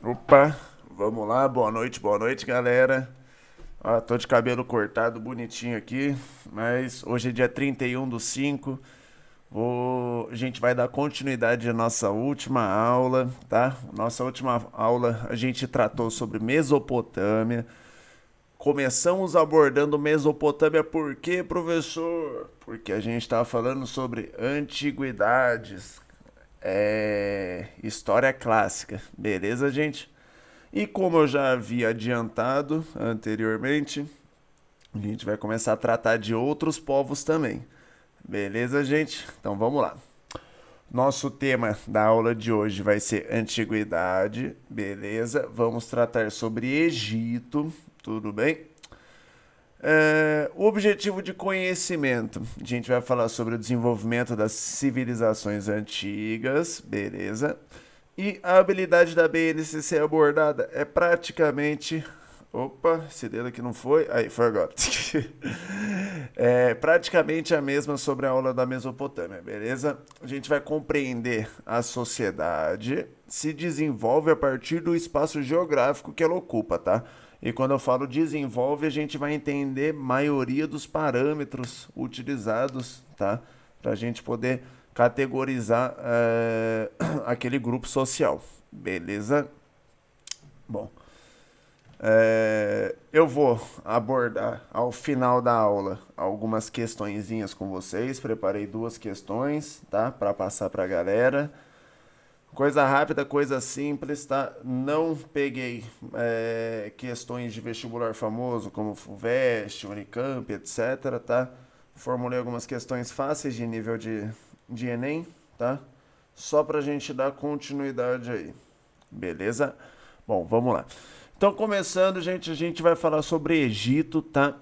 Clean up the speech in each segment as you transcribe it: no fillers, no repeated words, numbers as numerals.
Opa, vamos lá, boa noite, galera. Ó, tô de cabelo cortado bonitinho aqui, mas hoje é dia 31 do 5. A gente vai dar continuidade à nossa última aula, tá? Nossa última aula a gente tratou sobre Mesopotâmia. Começamos abordando Mesopotâmia por quê, professor? Porque a gente estava falando sobre antiguidades, história clássica, beleza, gente? E como eu já havia adiantado anteriormente, a gente vai começar a tratar de outros povos também. Beleza, gente? Então vamos lá. Nosso tema da aula de hoje vai ser antiguidade, beleza? Vamos tratar sobre Egito, tudo bem? O objetivo de conhecimento. A gente vai falar sobre o desenvolvimento das civilizações antigas, beleza? E a habilidade da BNCC abordada é praticamente. Opa, esse dedo aqui não foi. Aí, foi agora. É praticamente a mesma sobre a aula da Mesopotâmia, beleza? A gente vai compreender a sociedade, se desenvolve a partir do espaço geográfico que ela ocupa, tá? E quando eu falo desenvolve, a gente vai entender a maioria dos parâmetros utilizados, tá? Para a gente poder categorizar aquele grupo social, beleza? Bom, eu vou abordar ao final da aula algumas questõezinhas com vocês. Preparei duas questões, tá? Para passar para a galera. Coisa rápida, coisa simples, tá? Não peguei questões de vestibular famoso como FUVEST, Unicamp, etc, tá? Formulei algumas questões fáceis de nível de Enem, tá? Só pra gente dar continuidade aí, beleza? Bom, vamos lá. Então, começando, gente, a gente vai falar sobre Egito, tá?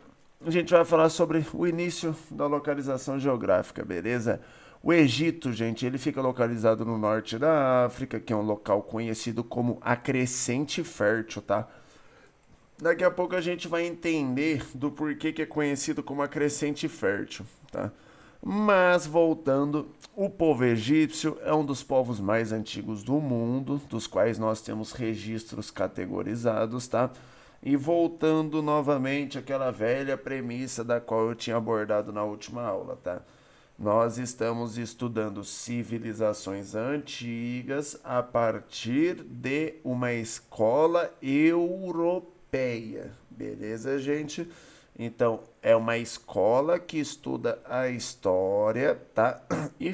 A gente vai falar sobre o início da localização geográfica, beleza? O Egito, gente, ele fica localizado no norte da África, que é um local conhecido como a Crescente Fértil, tá? Daqui a pouco a gente vai entender do porquê que é conhecido como a Crescente Fértil, tá? Mas voltando, o povo egípcio é um dos povos mais antigos do mundo, dos quais nós temos registros categorizados, tá? E voltando novamente àquela velha premissa da qual eu tinha abordado na última aula, tá? Nós estamos estudando civilizações antigas a partir de uma escola europeia. Beleza, gente? Então, é uma escola que estuda a história, tá? E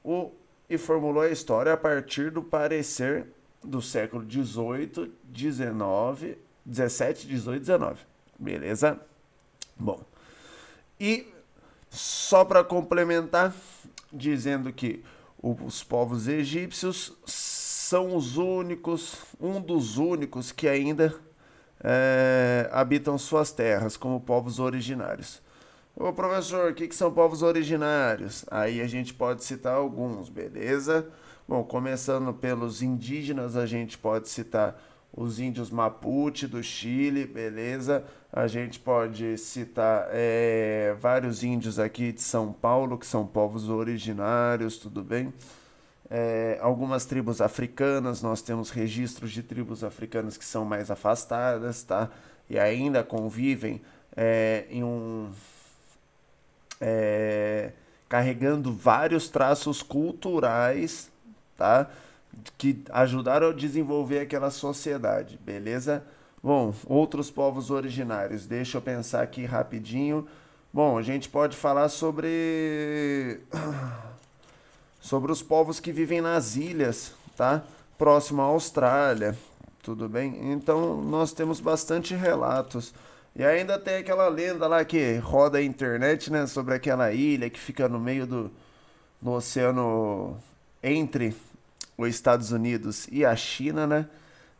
o e formulou a história a partir do parecer do século 18, 19, 17, 18, 19. Beleza? Bom, e só para complementar, dizendo que os povos egípcios são os únicos, um dos únicos que ainda habitam suas terras como povos originários. Ô professor, o que são povos originários? Aí a gente pode citar alguns, beleza? Bom, começando pelos indígenas, a gente pode citar os índios Mapuche do Chile, beleza? A gente pode citar vários índios aqui de São Paulo, que são povos originários, tudo bem? Algumas tribos africanas, nós temos registros de tribos africanas que são mais afastadas, tá? E ainda convivem em um carregando vários traços culturais, tá? Que ajudaram a desenvolver aquela sociedade, beleza? Bom, outros povos originários, deixa eu pensar aqui rapidinho. Bom, a gente pode falar sobre os povos que vivem nas ilhas, tá? Próximo à Austrália, tudo bem? Então nós temos bastante relatos. E ainda tem aquela lenda lá que roda a internet, né? Sobre aquela ilha que fica no meio no oceano entre os Estados Unidos e a China, né?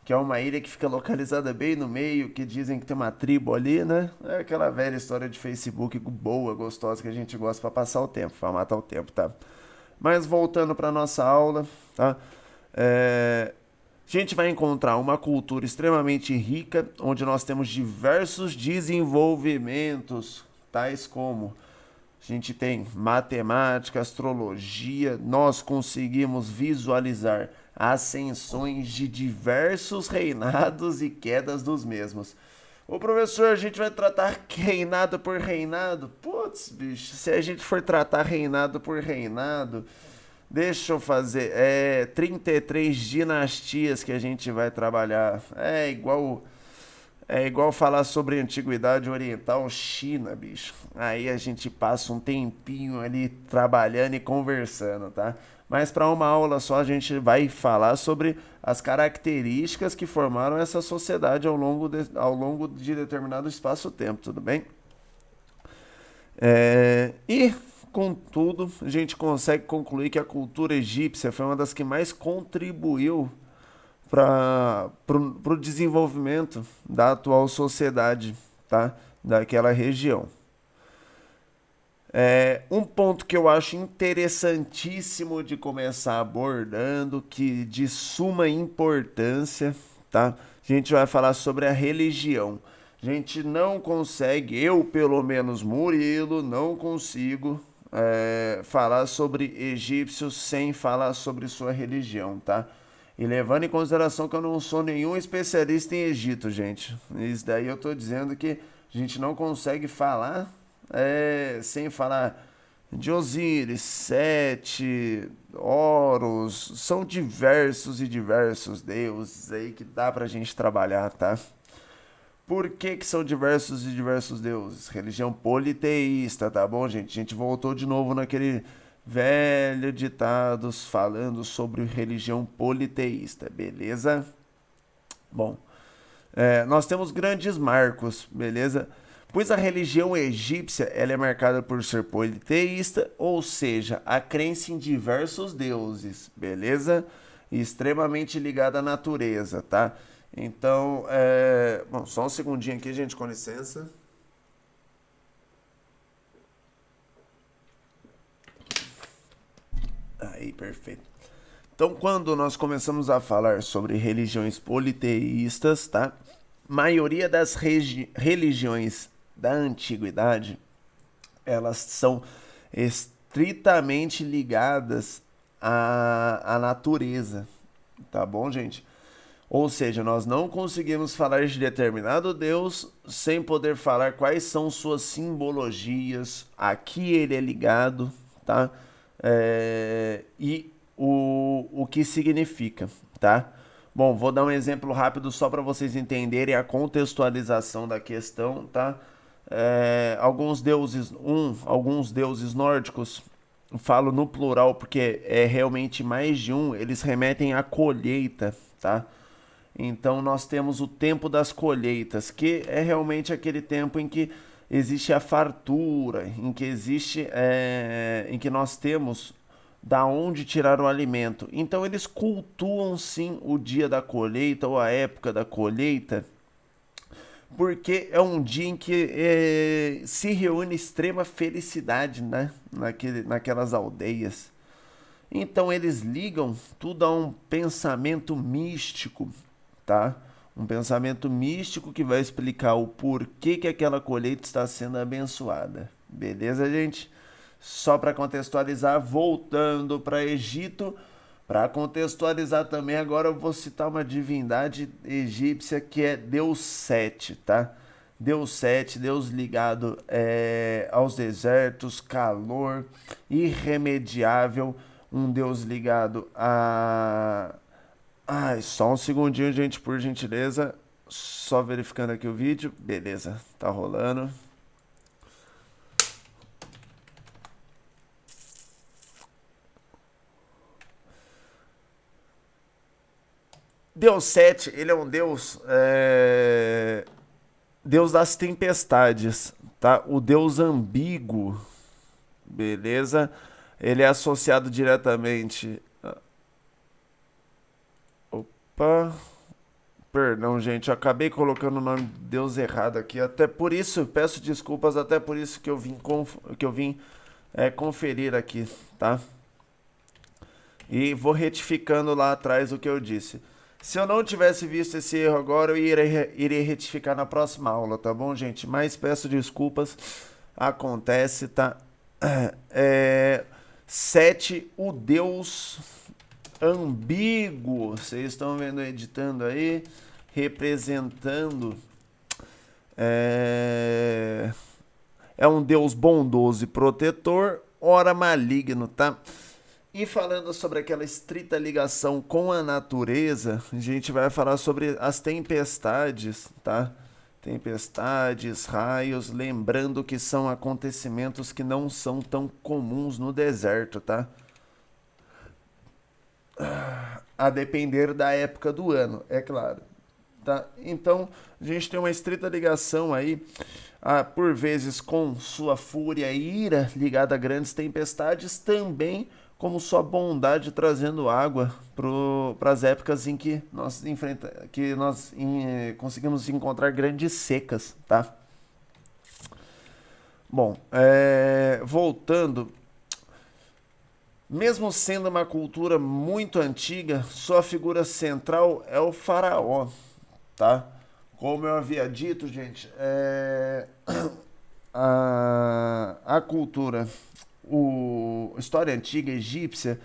Que é uma ilha que fica localizada bem no meio, que dizem que tem uma tribo ali, né? É aquela velha história de Facebook boa, gostosa, que a gente gosta para passar o tempo, para matar o tempo, tá? Mas voltando para nossa aula, tá? A gente vai encontrar uma cultura extremamente rica, onde nós temos diversos desenvolvimentos, tais como a gente tem matemática, astrologia, nós conseguimos visualizar ascensões de diversos reinados e quedas dos mesmos. Ô professor, a gente vai tratar reinado por reinado? Putz, bicho, se a gente for tratar reinado por reinado, deixa eu fazer. 33 dinastias que a gente vai trabalhar. É igual falar sobre a Antiguidade Oriental, China, bicho. Aí a gente passa um tempinho ali trabalhando e conversando, tá? Mas para uma aula só a gente vai falar sobre as características que formaram essa sociedade ao longo de determinado espaço-tempo, tudo bem? E, contudo, a gente consegue concluir que a cultura egípcia foi uma das que mais contribuiu para o desenvolvimento da atual sociedade, tá? Daquela região. Um ponto que eu acho interessantíssimo de começar abordando, que de suma importância, tá? A gente vai falar sobre a religião. A gente não consegue, eu pelo menos, Murilo, não consigo falar sobre egípcios sem falar sobre sua religião, tá? E levando em consideração que eu não sou nenhum especialista em Egito, gente. Isso daí eu tô dizendo que a gente não consegue falar sem falar de Osíris, Sete, Horus. São diversos e diversos deuses aí que dá pra gente trabalhar, tá? Por que que são diversos e diversos deuses? Religião politeísta, tá bom, gente? A gente voltou de novo naquele velho ditados falando sobre religião politeísta, beleza? Bom, nós temos grandes marcos, beleza? Pois a religião egípcia ela é marcada por ser politeísta, ou seja, a crença em diversos deuses, beleza? E extremamente ligada à natureza, tá? Então, bom, só um segundinho aqui, gente, com licença. Aí, perfeito. Então, quando nós começamos a falar sobre religiões politeístas, tá? Maioria das religiões da antiguidade, elas são estritamente ligadas à natureza, tá bom, gente? Ou seja, nós não conseguimos falar de determinado Deus sem poder falar quais são suas simbologias, a que ele é ligado, tá? E o que significa, tá? Bom, vou dar um exemplo rápido só para vocês entenderem a contextualização da questão, tá? Alguns deuses nórdicos, falo no plural porque é realmente mais de um, eles remetem à colheita, tá? Então nós temos o tempo das colheitas, que é realmente aquele tempo em que existe a fartura, em que nós temos da onde tirar o alimento. Então eles cultuam sim o dia da colheita ou a época da colheita, porque é um dia em que se reúne extrema felicidade, né? Naquelas aldeias. Então eles ligam tudo a um pensamento místico, tá? Um pensamento místico que vai explicar o porquê que aquela colheita está sendo abençoada. Beleza, gente? Só para contextualizar, voltando para Egito, para contextualizar também, agora eu vou citar uma divindade egípcia que é Deus Sete, tá? Deus Sete, Deus ligado aos desertos, calor, irremediável, um Deus ligado a... Ai, só um segundinho, gente, por gentileza. Só verificando aqui o vídeo. Beleza, tá rolando. Deus Sete, ele é um deus, deus das tempestades, tá? O deus ambíguo, beleza? Ele é associado diretamente. Opa, perdão, gente, eu acabei colocando o nome de Deus errado aqui. Até por isso, peço desculpas, até por isso que eu vim conferir aqui, tá? E vou retificando lá atrás o que eu disse. Se eu não tivesse visto esse erro agora, eu iria retificar na próxima aula, tá bom, gente? Mas peço desculpas, acontece, tá? Sete, o deus ambíguo. Vocês estão vendo, editando aí, representando. É um Deus bondoso e protetor, ora maligno, tá? E falando sobre aquela estrita ligação com a natureza, a gente vai falar sobre as tempestades, tá? Tempestades, raios, lembrando que são acontecimentos que não são tão comuns no deserto, tá? A depender da época do ano, é claro. Tá? Então, a gente tem uma estrita ligação aí, por vezes com sua fúria e ira ligada a grandes tempestades, também como sua bondade trazendo água para as épocas em que conseguimos encontrar grandes secas, tá? Bom, voltando, mesmo sendo uma cultura muito antiga, sua figura central é o faraó, tá? Como eu havia dito, gente, a cultura, a história antiga egípcia,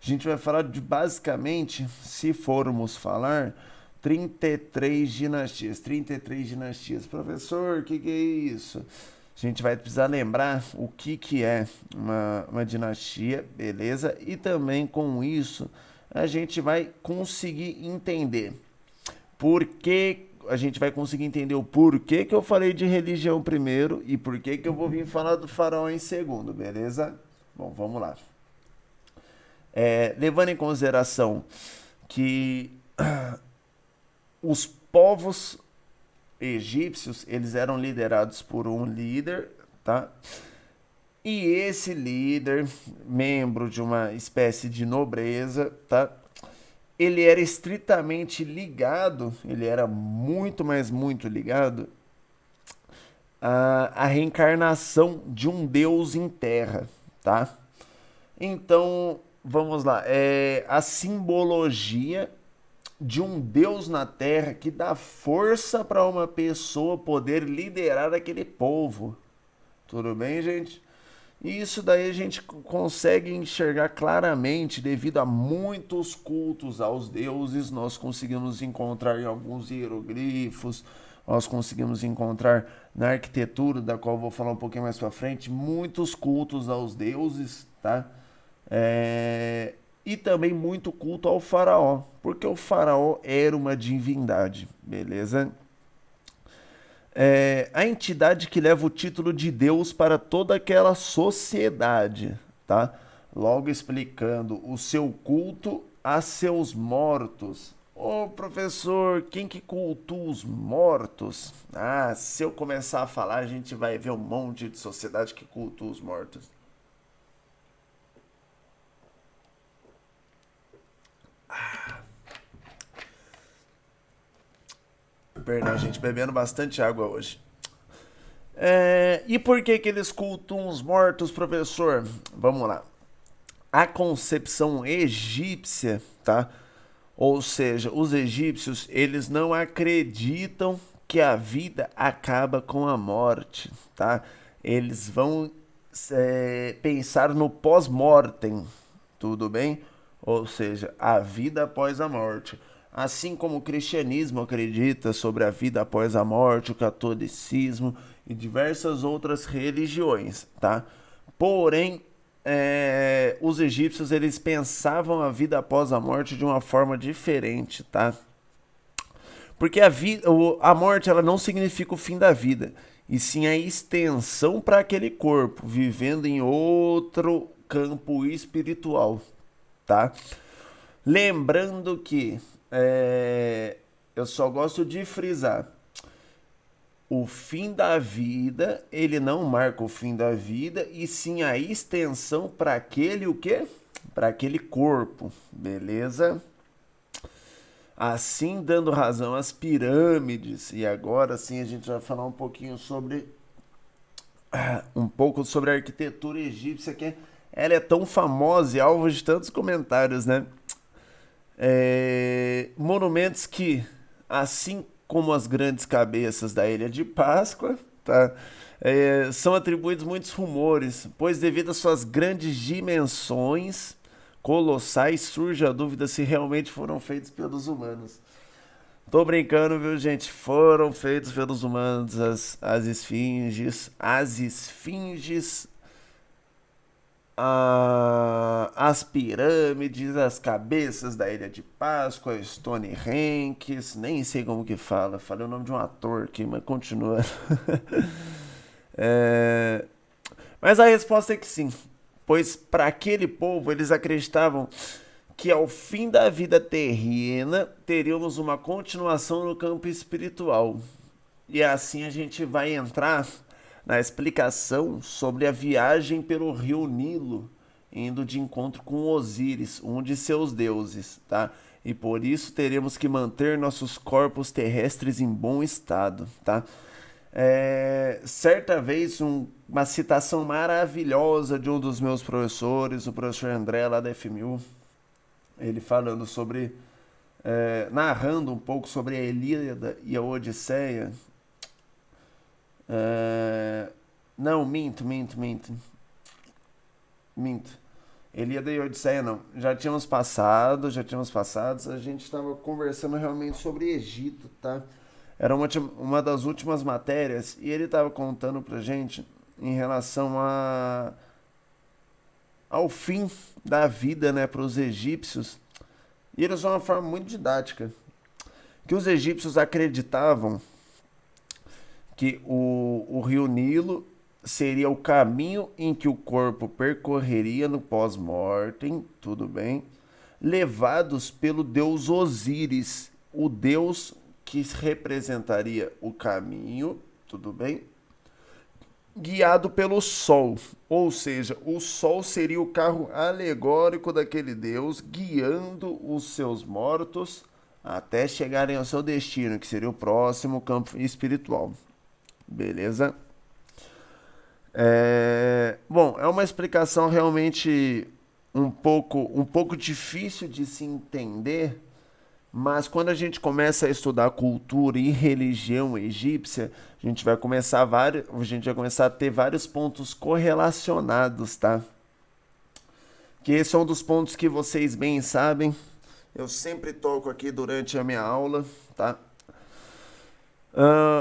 a gente vai falar de basicamente, se formos falar, 33 dinastias. 33 dinastias. Professor, o que é isso? A gente vai precisar lembrar o que é uma dinastia, beleza? E também com isso a gente vai conseguir entender o porquê que eu falei de religião primeiro e porquê que eu vou vir falar do faraó em segundo, beleza? Bom, vamos lá. Levando em consideração que os povos egípcios, eles eram liderados por um líder, tá? E esse líder, membro de uma espécie de nobreza, tá? Ele era estritamente ligado, ele era muito, mas muito ligado à reencarnação de um deus em terra, tá? Então, vamos lá, a simbologia de um deus na terra que dá força para uma pessoa poder liderar aquele povo. Tudo bem, gente? E isso daí a gente consegue enxergar claramente devido a muitos cultos aos deuses. Nós conseguimos encontrar em alguns hieroglifos, nós conseguimos encontrar na arquitetura, da qual eu vou falar um pouquinho mais para frente, muitos cultos aos deuses, tá? E também muito culto ao faraó, porque o faraó era uma divindade, beleza? A entidade que leva o título de Deus para toda aquela sociedade, tá? Logo explicando o seu culto a seus mortos. Ô professor, quem que cultua os mortos? Se eu começar a falar, a gente vai ver um monte de sociedade que cultua os mortos. Perdão, gente, bebendo bastante água hoje. E por que eles cultuam os mortos, professor? Vamos lá. A concepção egípcia, tá? Ou seja, os egípcios, eles não acreditam que a vida acaba com a morte, tá? Eles vão pensar no pós-mortem, tudo bem? Ou seja, a vida após a morte. Assim como o cristianismo acredita sobre a vida após a morte, o catolicismo e diversas outras religiões, tá? Porém, os egípcios, eles pensavam a vida após a morte de uma forma diferente, tá? Porque a morte, ela não significa o fim da vida, e sim a extensão para aquele corpo, vivendo em outro campo espiritual, tá? Lembrando que eu só gosto de frisar, o fim da vida, ele não marca o fim da vida, e sim a extensão para aquele o quê? Para aquele corpo, beleza? Assim, dando razão às pirâmides, e agora sim a gente vai falar um pouquinho sobre a arquitetura egípcia, que ela é tão famosa e alvo de tantos comentários, né? Monumentos que, assim como as grandes cabeças da Ilha de Páscoa, tá? São atribuídos muitos rumores, pois devido às suas grandes dimensões, colossais, surge a dúvida se realmente foram feitos pelos humanos. Tô brincando, viu, gente? Foram feitos pelos humanos as esfinges. As esfinges, as pirâmides, as cabeças da Ilha de Páscoa, Stonehenge, nem sei como que fala. Falei o nome de um ator aqui, mas continua. É, mas a resposta é que sim, pois para aquele povo eles acreditavam que ao fim da vida terrena teríamos uma continuação no campo espiritual. E assim a gente vai entrar na explicação sobre a viagem pelo rio Nilo, indo de encontro com Osíris, um de seus deuses, tá? E por isso teremos que manter nossos corpos terrestres em bom estado, tá? Certa vez, uma citação maravilhosa de um dos meus professores, o professor André, lá da FMU, ele falando sobre, narrando um pouco sobre a Ilíada e a Odisseia. Não, minto. Ilíada e Odisseia não. Já tínhamos passado, a gente estava conversando realmente sobre Egito, tá? Era uma das últimas matérias e ele estava contando pra gente em relação ao fim da vida, né, para os egípcios. E eles usam uma forma muito didática. Que os egípcios acreditavam que o rio Nilo seria o caminho em que o corpo percorreria no pós-mortem, tudo bem, levados pelo deus Osíris, o deus que representaria o caminho, tudo bem, guiado pelo sol, ou seja, o sol seria o carro alegórico daquele deus guiando os seus mortos até chegarem ao seu destino, que seria o próximo campo espiritual. Beleza? Bom, é uma explicação realmente um pouco difícil de se entender, mas quando a gente começa a estudar cultura e religião egípcia, a gente vai começar a ter vários pontos correlacionados, tá? Que esse é um dos pontos que vocês bem sabem. Eu sempre toco aqui durante a minha aula, tá?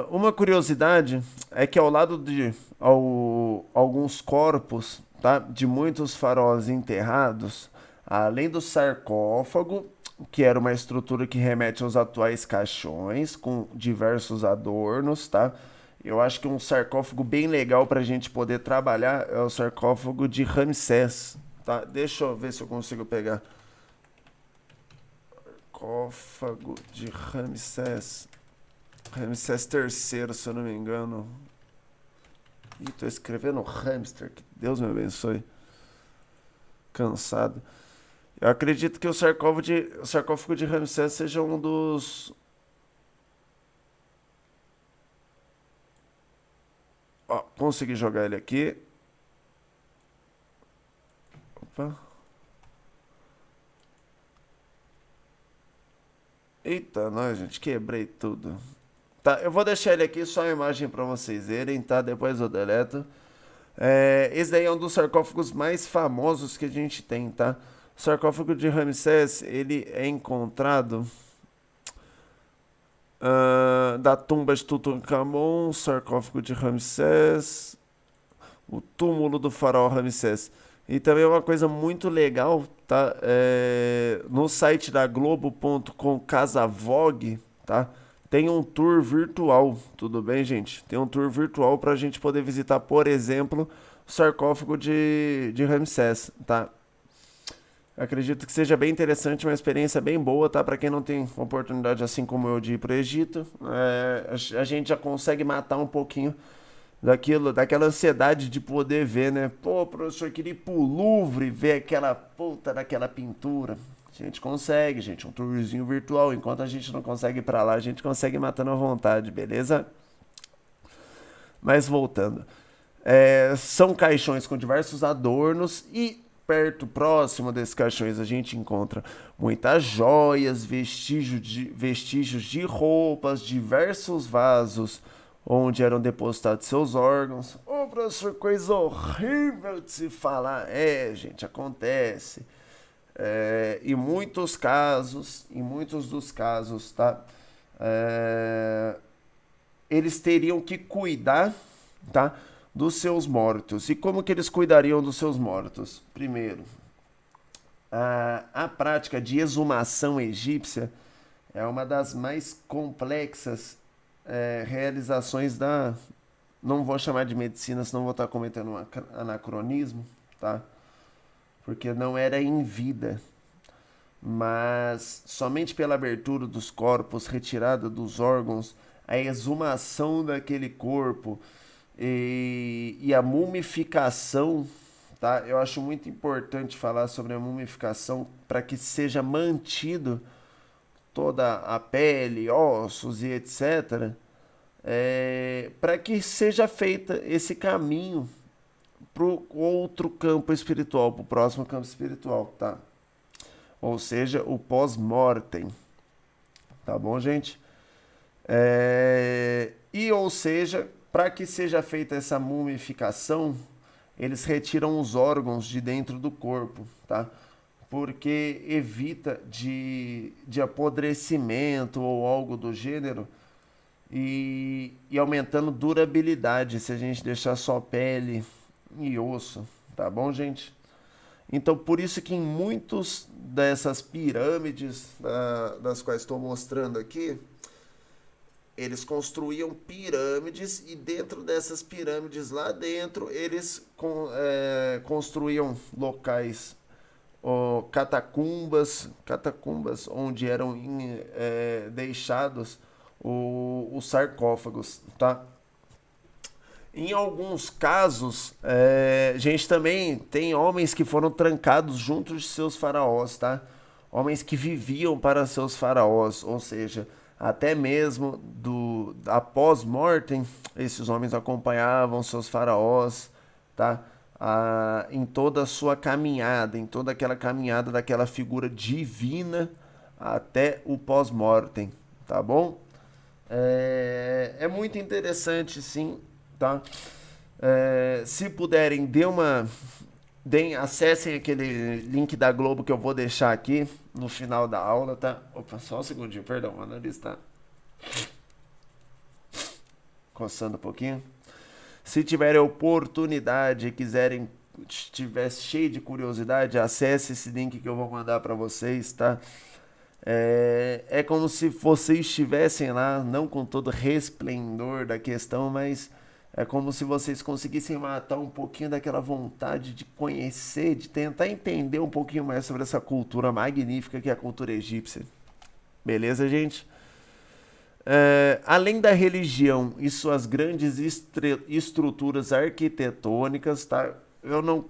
Uma curiosidade é que ao lado de alguns corpos, tá, de muitos faraós enterrados, além do sarcófago, que era uma estrutura que remete aos atuais caixões, com diversos adornos, tá? Eu acho que um sarcófago bem legal para a gente poder trabalhar é o sarcófago de Ramsés, tá? Deixa eu ver se eu consigo pegar. Sarcófago de Ramsés. Ramsés III, se eu não me engano. Ih, tô escrevendo hamster, que Deus me abençoe. Cansado. Eu acredito que o sarcófago de Ramsés seja um dos... Ó, consegui jogar ele aqui. Opa. Eita, nós, gente, quebrei tudo. Tá, eu vou deixar ele aqui, só a imagem para vocês verem, tá? Depois eu deleto. Esse daí é um dos sarcófagos mais famosos que a gente tem, tá? O sarcófago de Ramsés, ele é encontrado da tumba de Tutankhamon, sarcófago de Ramsés, o túmulo do faraó Ramsés. E também uma coisa muito legal, tá? No site da Globo.com Casavog, tá? Tem um tour virtual, tudo bem, gente? Tem um tour virtual para a gente poder visitar, por exemplo, o sarcófago de Ramsés, tá? Acredito que seja bem interessante, uma experiência bem boa, tá? Para quem não tem oportunidade, assim como eu, de ir para o Egito, a gente já consegue matar um pouquinho daquela ansiedade de poder ver, né? Pô, professor, queria ir pro Louvre ver aquela puta daquela pintura. A gente consegue, gente, um tourzinho virtual. Enquanto a gente não consegue ir pra lá, a gente consegue ir matando à vontade, beleza? Mas voltando. São caixões com diversos adornos e próximo desses caixões, a gente encontra muitas joias, vestígios de roupas, diversos vasos onde eram depositados seus órgãos. Ô, professor, coisa horrível de se falar. Gente, acontece. Em muitos dos casos, tá? É, eles teriam que cuidar, tá? Dos seus mortos. E como que eles cuidariam dos seus mortos? Primeiro, a prática de exumação egípcia é uma das mais complexas realizações da. Não vou chamar de medicina, senão vou estar cometendo um anacronismo, tá? Porque não era em vida, mas somente pela abertura dos corpos, retirada dos órgãos, a exumação daquele corpo e a mumificação, tá? Eu acho muito importante falar sobre a mumificação para que seja mantido toda a pele, ossos e etc. Para que seja feita esse caminho para o outro campo espiritual, para o próximo campo espiritual, tá? Ou seja, o pós-mortem, tá bom, gente? Ou seja, para que seja feita essa mumificação, eles retiram os órgãos de dentro do corpo, tá? Porque evita de apodrecimento ou algo do gênero e aumentando durabilidade se a gente deixar só pele e osso, tá bom, gente? Então, por isso que em muitos dessas pirâmides das quais estou mostrando aqui, eles construíam pirâmides e dentro dessas pirâmides lá dentro eles construíam locais, catacumbas onde eram deixados os sarcófagos, tá? Em alguns casos, a gente também tem homens que foram trancados junto de seus faraós, tá? Homens que viviam para seus faraós, ou seja, até mesmo após mortem, esses homens acompanhavam seus faraós, tá? Em toda a sua caminhada, em toda aquela caminhada daquela figura divina até o pós-mortem, tá bom? É muito interessante, sim, tá? Se puderem, acessem aquele link da Globo que eu vou deixar aqui no final da aula, tá? Opa, só um segundinho, perdão, o analista tá coçando um pouquinho. Se tiverem oportunidade e quiserem, estiver cheio de curiosidade, acesse esse link que eu vou mandar para vocês, tá? É como se vocês estivessem lá, não com todo resplendor da questão, mas é como se vocês conseguissem matar um pouquinho daquela vontade de conhecer, de tentar entender um pouquinho mais sobre essa cultura magnífica que é a cultura egípcia. Beleza, gente? Além da religião e suas grandes estruturas arquitetônicas, tá? Eu não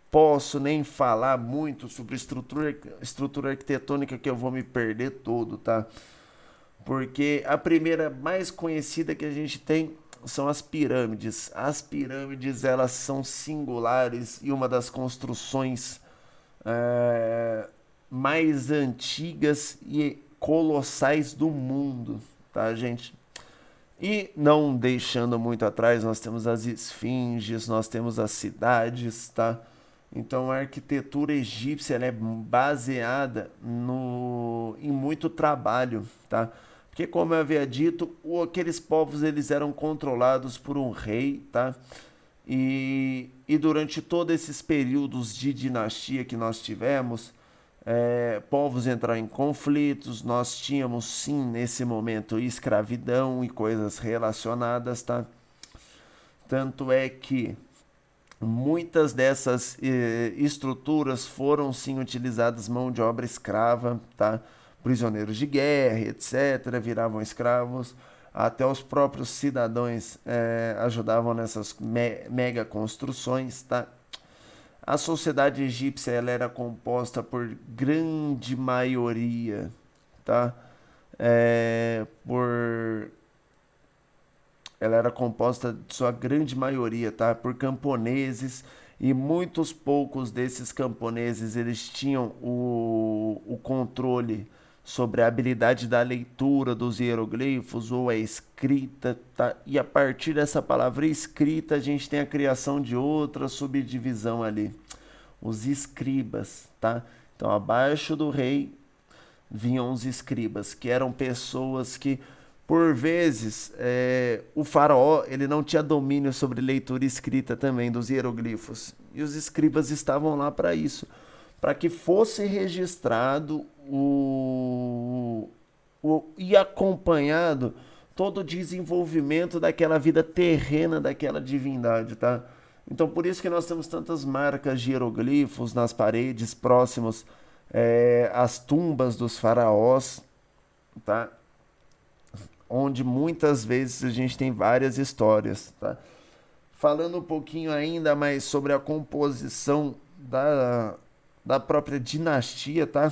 posso nem falar muito sobre estrutura arquitetônica que eu vou me perder todo, tá? Porque a primeira mais conhecida que a gente tem são as pirâmides. As pirâmides, elas são singulares e uma das construções mais antigas e colossais do mundo, tá, gente? E não deixando muito atrás, nós temos as esfinges, nós temos as cidades, tá? Então a arquitetura egípcia ela é baseada em muito trabalho, tá? Porque como eu havia dito, aqueles povos eles eram controlados por um rei, tá? E durante todos esses períodos de dinastia que nós tivemos, povos entraram em conflitos, nós tínhamos sim nesse momento escravidão e coisas relacionadas, tá? Tanto é que muitas dessas estruturas foram sim utilizadas mão de obra escrava, tá? Prisioneiros de guerra, etc., viravam escravos. Até os próprios cidadãos ajudavam nessas mega construções, tá? A sociedade egípcia ela era composta por grande maioria, tá? Ela era composta de sua grande maioria, tá? Por camponeses e muitos poucos desses camponeses eles tinham o controle sobre a habilidade da leitura dos hieroglifos ou a escrita, tá? E a partir dessa palavra escrita a gente tem a criação de outra subdivisão ali, os escribas, tá? Então, abaixo do rei vinham os escribas, que eram pessoas que, por vezes, o faraó ele não tinha domínio sobre leitura e escrita também dos hieroglifos. E os escribas estavam lá para isso, para que fosse registrado e acompanhado todo o desenvolvimento daquela vida terrena daquela divindade, tá? Então por isso que nós temos tantas marcas de hieroglifos nas paredes próximos às tumbas dos faraós, tá? Onde muitas vezes a gente tem várias histórias, tá? Falando um pouquinho ainda mais sobre a composição da própria dinastia, tá?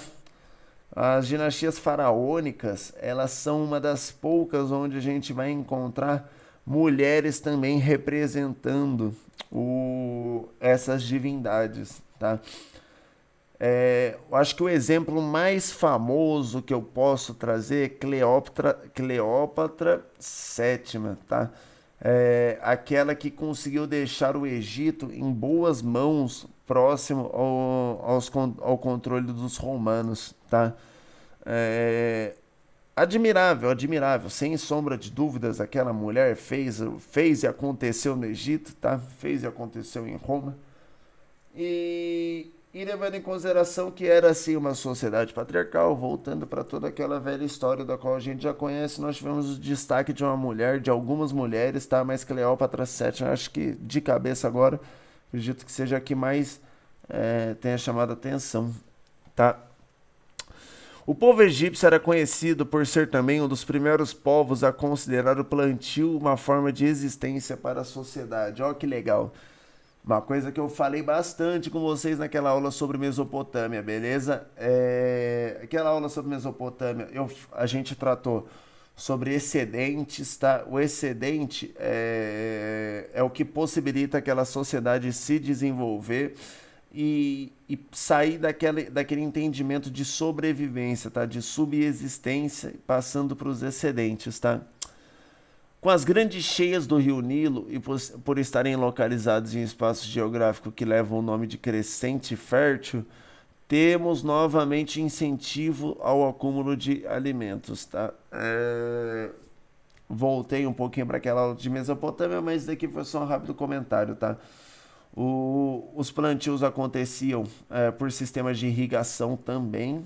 As dinastias faraônicas, elas são uma das poucas onde a gente vai encontrar mulheres também representando essas divindades, tá? Eu acho que o exemplo mais famoso que eu posso trazer é Cleópatra VII, tá? Aquela que conseguiu deixar o Egito em boas mãos próximo ao controle dos romanos, tá? É, admirável, admirável, sem sombra de dúvidas, aquela mulher fez e aconteceu no Egito, tá? Fez e aconteceu em Roma. E levando em consideração que era assim uma sociedade patriarcal, voltando para toda aquela velha história da qual a gente já conhece, nós tivemos o destaque de uma mulher, de algumas mulheres, tá? Mas Cleópatra VII, acho que de cabeça agora, acredito que seja a que mais tenha chamado a atenção, tá? O povo egípcio era conhecido por ser também um dos primeiros povos a considerar o plantio uma forma de existência para a sociedade. Olha que legal. Uma coisa que eu falei bastante com vocês naquela aula sobre Mesopotâmia, beleza? Aquela aula sobre Mesopotâmia, a gente tratou sobre excedentes, tá? O excedente é o que possibilita aquela sociedade se desenvolver e sair daquele entendimento de sobrevivência, tá? De subsistência, passando para os excedentes, tá? Com as grandes cheias do rio Nilo e por estarem localizados em espaço geográfico que leva o nome de crescente fértil, temos novamente incentivo ao acúmulo de alimentos, tá? Voltei um pouquinho para aquela aula de Mesopotâmia, mas isso daqui foi só um rápido comentário, tá? Os plantios aconteciam por sistemas de irrigação também,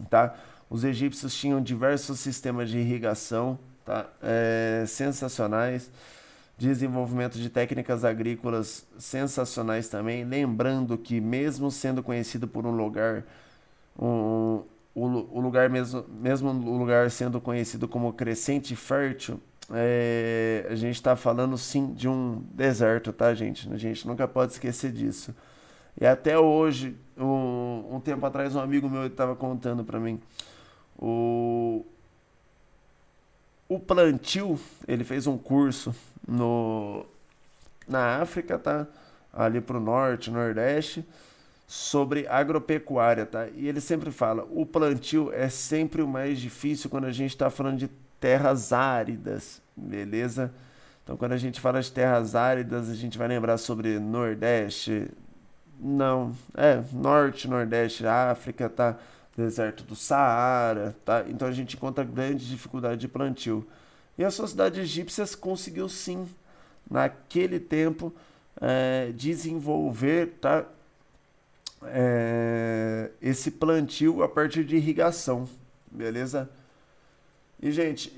tá? Os egípcios tinham diversos sistemas de irrigação, tá? Sensacionais, desenvolvimento de técnicas agrícolas sensacionais também. Lembrando que mesmo sendo conhecido por um lugar, o lugar mesmo o lugar sendo conhecido como crescente fértil, a gente está falando sim de um deserto, tá, gente? A gente nunca pode esquecer disso. E até hoje, um tempo atrás, um amigo meu estava contando para mim. O, o plantio, ele fez um curso na África, tá? Ali pro norte, nordeste, sobre agropecuária, tá? E ele sempre fala, o plantio é sempre o mais difícil quando a gente está falando de terras áridas, beleza? Então, quando a gente fala de terras áridas, a gente vai lembrar sobre Nordeste, não, Norte, Nordeste, África, tá? Deserto do Saara, tá? Então a gente encontra grande dificuldade de plantio. E a sociedade egípcia conseguiu sim, naquele tempo, desenvolver, tá? Esse plantio a partir de irrigação, beleza? E, gente,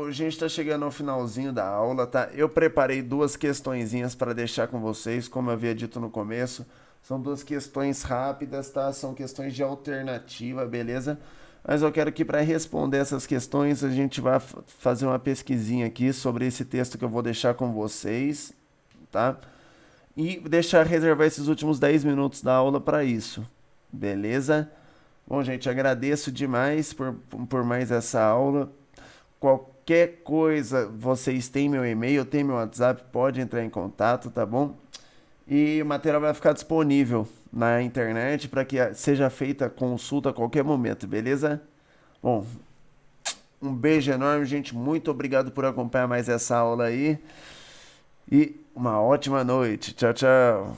a gente tá chegando ao finalzinho da aula, tá? Eu preparei duas questõezinhas para deixar com vocês, como eu havia dito no começo. São duas questões rápidas, tá? São questões de alternativa, beleza? Mas eu quero que para responder essas questões a gente vai fazer uma pesquisinha aqui sobre esse texto que eu vou deixar com vocês, tá? E deixar reservar esses últimos 10 minutos da aula para isso, beleza? Bom, gente, agradeço demais por mais essa aula. Qualquer coisa, vocês têm meu e-mail, têm meu WhatsApp, pode entrar em contato, tá bom? E o material vai ficar disponível na internet para que seja feita consulta a qualquer momento, beleza? Bom, um beijo enorme, gente. Muito obrigado por acompanhar mais essa aula aí. E uma ótima noite. Tchau, tchau.